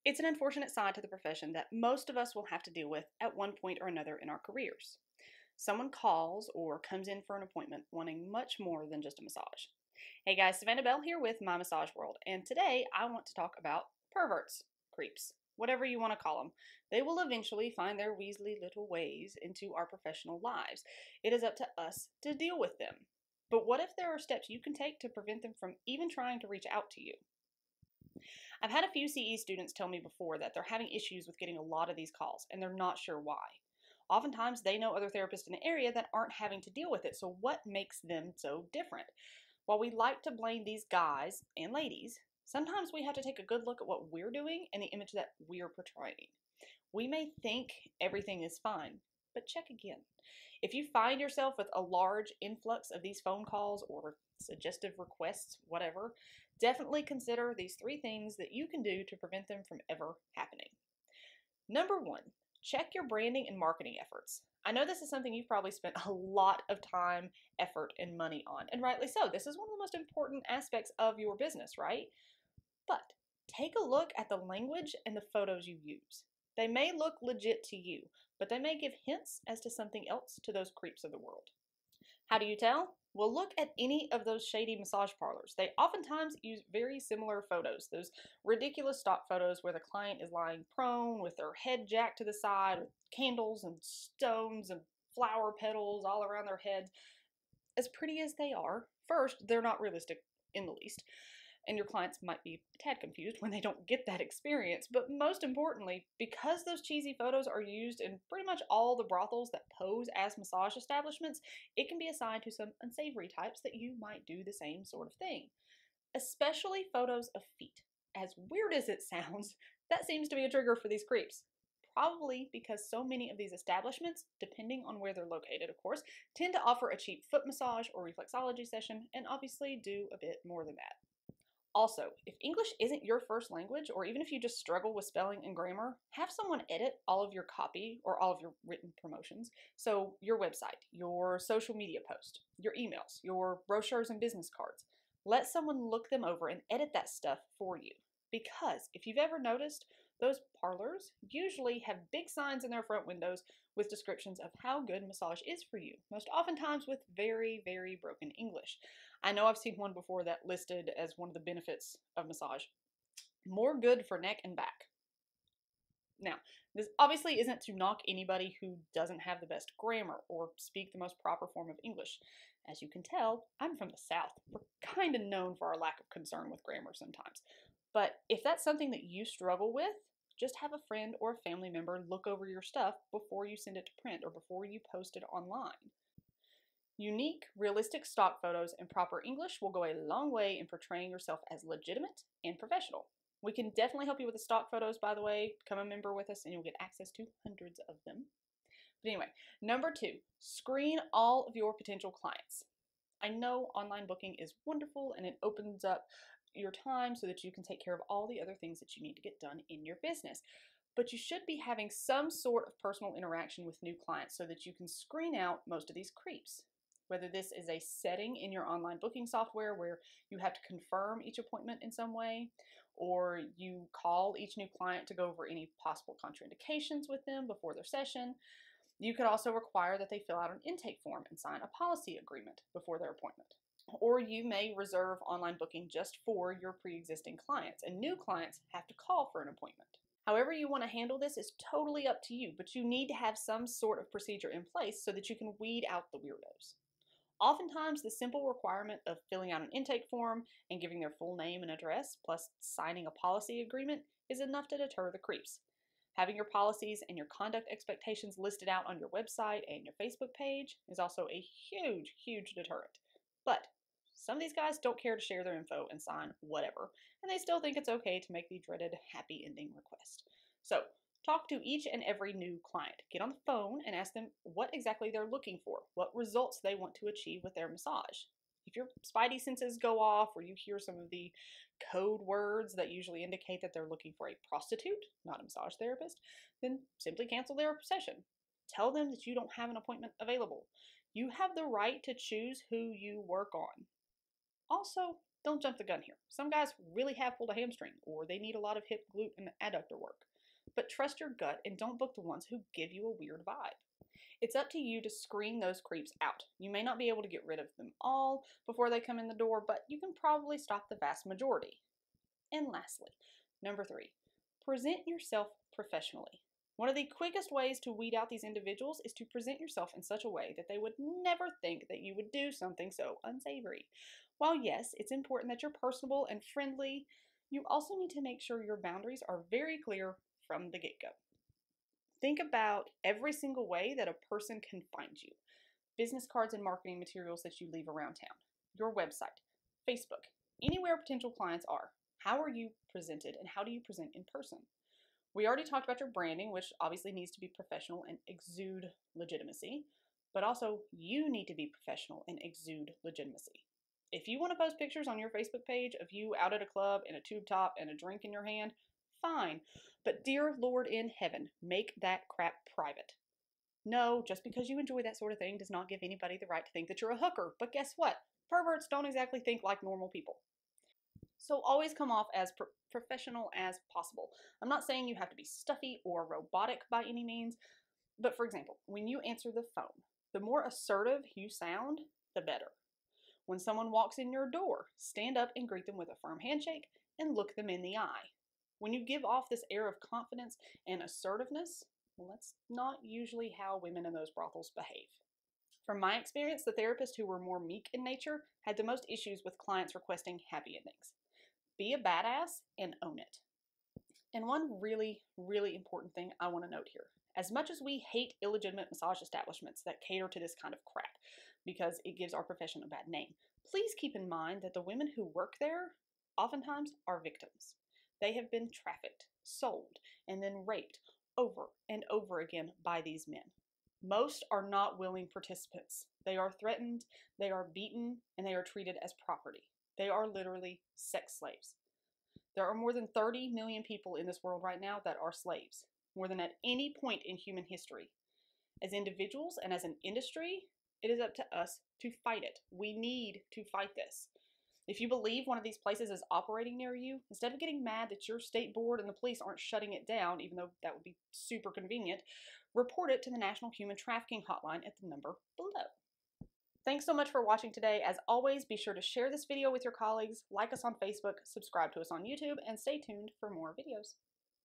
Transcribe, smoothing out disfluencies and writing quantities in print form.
It's an unfortunate side to the profession that most of us will have to deal with at one point or another in our careers. Someone calls or comes in for an appointment wanting much more than just a massage. Hey guys, Savannah Bell here with My Massage World, and today I want to talk about perverts, creeps, whatever you want to call them. They will eventually find their weaselly little ways into our professional lives. It is up to us to deal with them. But what if there are steps you can take to prevent them from even trying to reach out to you? I've had a few CE students tell me before that they're having issues with getting a lot of these calls and they're not sure why. Oftentimes, they know other therapists in the area that aren't having to deal with it, so what makes them so different? While we like to blame these guys and ladies, sometimes we have to take a good look at what we're doing and the image that we're portraying. We may think everything is fine, but check again. If you find yourself with a large influx of these phone calls or suggestive requests, whatever, definitely consider these three things that you can do to prevent them from ever happening. Number one, check your branding and marketing efforts. I know this is something you've probably spent a lot of time, effort, and money on, and rightly so. This is one of the most important aspects of your business, right? But take a look at the language and the photos you use. They may look legit to you, but they may give hints as to something else to those creeps of the world. How do you tell? Well, look at any of those shady massage parlors. They oftentimes use very similar photos, those ridiculous stock photos where the client is lying prone with their head jacked to the side, with candles and stones and flower petals all around their heads. As pretty as they are, first, they're not realistic in the least, and your clients might be a tad confused when they don't get that experience. But most importantly, because those cheesy photos are used in pretty much all the brothels that pose as massage establishments, it can be a sign to some unsavory types that you might do the same sort of thing. Especially photos of feet. As weird as it sounds, that seems to be a trigger for these creeps. Probably because so many of these establishments, depending on where they're located, of course, tend to offer a cheap foot massage or reflexology session and obviously do a bit more than that. Also, if English isn't your first language, or even if you just struggle with spelling and grammar, have someone edit all of your copy or all of your written promotions. So your website, your social media post, your emails, your brochures and business cards. Let someone look them over and edit that stuff for you. Because if you've ever noticed, those parlors usually have big signs in their front windows with descriptions of how good massage is for you, most oftentimes with very, very broken English. I know I've seen one before that listed as one of the benefits of massage. More good for neck and back. Now, this obviously isn't to knock anybody who doesn't have the best grammar or speak the most proper form of English. As you can tell, I'm from the South. We're kind of known for our lack of concern with grammar sometimes. But if that's something that you struggle with, just have a friend or a family member look over your stuff before you send it to print or before you post it online. Unique, realistic stock photos and proper English will go a long way in portraying yourself as legitimate and professional. We can definitely help you with the stock photos, by the way. Become a member with us and you'll get access to hundreds of them. But anyway, number two, screen all of your potential clients. I know online booking is wonderful and it opens up your time so that you can take care of all the other things that you need to get done in your business. But you should be having some sort of personal interaction with new clients so that you can screen out most of these creeps. Whether this is a setting in your online booking software where you have to confirm each appointment in some way, or you call each new client to go over any possible contraindications with them before their session. You could also require that they fill out an intake form and sign a policy agreement before their appointment. Or you may reserve online booking just for your pre-existing clients, and new clients have to call for an appointment. However you want to handle this is totally up to you, but you need to have some sort of procedure in place so that you can weed out the weirdos. Oftentimes, the simple requirement of filling out an intake form and giving their full name and address, plus signing a policy agreement, is enough to deter the creeps. Having your policies and your conduct expectations listed out on your website and your Facebook page is also a huge, huge deterrent. But some of these guys don't care to share their info and sign whatever, and they still think it's okay to make the dreaded happy ending request. So, talk to each and every new client. Get on the phone and ask them what exactly they're looking for, what results they want to achieve with their massage. If your spidey senses go off or you hear some of the code words that usually indicate that they're looking for a prostitute, not a massage therapist, then simply cancel their session. Tell them that you don't have an appointment available. You have the right to choose who you work on. Also, Don't jump the gun here. Some guys really have pulled a hamstring, or they need a lot of hip, glute, and adductor work. But trust your gut and don't book the ones who give you a weird vibe. It's up to you to screen those creeps out. You may not be able to get rid of them all before they come in the door, but you can probably stop the vast majority. And lastly, number 3, present yourself professionally. One of the quickest ways to weed out these individuals is to present yourself in such a way that they would never think that you would do something so unsavory. While yes, it's important that you're personable and friendly, you also need to make sure your boundaries are very clear from the get-go. Think about every single way that a person can find you. Business cards and marketing materials that you leave around town, your website, Facebook, anywhere potential clients are. How are you presented and how do you present in person? We already talked about your branding, which obviously needs to be professional and exude legitimacy, but also you need to be professional and exude legitimacy. If you want to post pictures on your Facebook page of you out at a club in a tube top and a drink in your hand, fine. But dear Lord in heaven, make that crap private. No, just because you enjoy that sort of thing does not give anybody the right to think that you're a hooker. But guess what? Perverts don't exactly think like normal people. So always come off as professional as possible. I'm not saying you have to be stuffy or robotic by any means, but for example, when you answer the phone, the more assertive you sound, the better. When someone walks in your door, stand up and greet them with a firm handshake and look them in the eye. When you give off this air of confidence and assertiveness, well, that's not usually how women in those brothels behave. From my experience, the therapists who were more meek in nature had the most issues with clients requesting happy endings. Be a badass and own it. And one really, really important thing I want to note here. As much as we hate illegitimate massage establishments that cater to this kind of crap because it gives our profession a bad name, please keep in mind that the women who work there oftentimes are victims. They have been trafficked, sold, and then raped over and over again by these men. Most are not willing participants. They are threatened, they are beaten, and they are treated as property. They are literally sex slaves. There are more than 30 million people in this world right now that are slaves, more than at any point in human history. As individuals and as an industry, it is up to us to fight it. We need to fight this. If you believe one of these places is operating near you, instead of getting mad that your state board and the police aren't shutting it down, even though that would be super convenient, report it to the National Human Trafficking Hotline at the number below. Thanks so much for watching today. As always, be sure to share this video with your colleagues, like us on Facebook, subscribe to us on YouTube, and stay tuned for more videos.